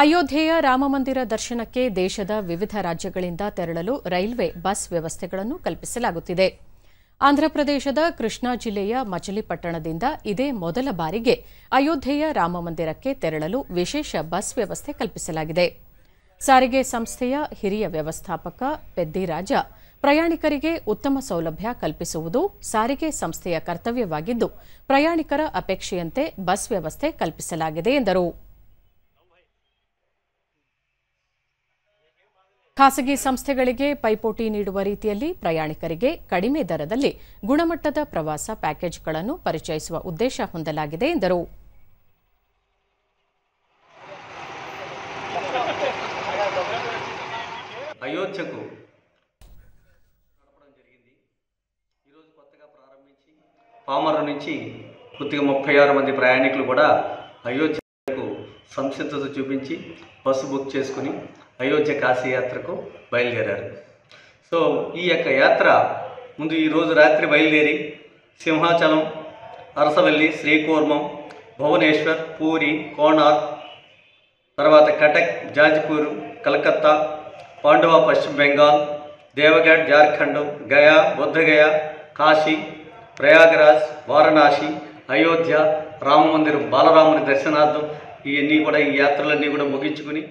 ಅಯೋಧ್ಯೆಯ ರಾಮಮಂದಿರ ದರ್ಶನಕ್ಕೆ ದೇಶದ ವಿವಿಧ ರಾಜ್ಯಗಳಿಂದ ತೆರಳಲು ರೈಲ್ವೆ ಬಸ್ ವ್ಯವಸ್ಥೆಗಳನ್ನು ಕಲ್ಪಿಸಲಾಗುತ್ತಿದೆ. ಆಂಧ್ರಪ್ರದೇಶದ ಕೃಷ್ಣಾ ಜಿಲ್ಲೆಯ ಮಚಲಿಪಟ್ಟಣದಿಂದ ಇದೇ ಮೊದಲ ಬಾರಿಗೆ ಅಯೋಧ್ಯೆಯ ರಾಮಮಂದಿರಕ್ಕೆ ತೆರಳಲು ವಿಶೇಷ ಬಸ್ ವ್ಯವಸ್ಥೆ ಕಲ್ಪಿಸಲಾಗಿದೆ. ಸಾರಿಗೆ ಸಂಸ್ಥೆಯ ಹಿರಿಯ ವ್ಯವಸ್ಥಾಪಕ ಪೆದ್ದಿರಾಜ, ಪ್ರಯಾಣಿಕರಿಗೆ ಉತ್ತಮ ಸೌಲಭ್ಯ ಕಲ್ಪಿಸುವುದು ಸಾರಿಗೆ ಸಂಸ್ಥೆಯ ಕರ್ತವ್ಯವಾಗಿದ್ದು, ಪ್ರಯಾಣಿಕರ ಅಪೇಕ್ಷೆಯಂತೆ ಬಸ್ ವ್ಯವಸ್ಥೆ ಕಲ್ಪಿಸಲಾಗಿದೆ ಎಂದರು. ಖಾಸಗಿ ಸಂಸ್ಥೆಗಳಿಗೆ ಪೈಪೋಟಿ ನೀಡುವ ರೀತಿಯಲ್ಲಿ ಪ್ರಯಾಣಿಕರಿಗೆ ಕಡಿಮೆ ದರದಲ್ಲಿ ಗುಣಮಟ್ಟದ ಪ್ರವಾಸ ಪ್ಯಾಕೇಜ್ಗಳನ್ನು ಪರಿಚಯಿಸುವ ಉದ್ದೇಶ ಹೊಂದಲಾಗಿದೆ ಎಂದರು. అయోధ్యకు నడపడం జరిగింది. ఈరోజు కొత్తగా ప్రారంభించి పామర్రు నుంచి కొద్దిగా 36 మంది ప్రయాణికులు కూడా అయోధ్యకు సంసిద్ధత చూపించి బస్సు బుక్ చేసుకుని అయోధ్య కాశీ యాత్రకు బయలుదేరారు. సో ఈ యొక్క యాత్ర ముందు ఈరోజు రాత్రి బయలుదేరి సింహాచలం, అరసవల్లి, శ్రీకూర్మం, భువనేశ్వర్, పూరి, కోణార్క్, తర్వాత కటక్, జాజ్పూర్, కలకత్తా, పాండువా పశ్చిమ బెంగాల్, దేవగఢ్ జార్ఖండ్, గయా, బుద్ధగయ, కాశీ, ప్రయాగరాజ్, వారణాసి, అయోధ్య, రామమందిరం, బాలరాముని దర్శనార్థం ఈ యాత్రలన్నీ కూడా ముగించుకుని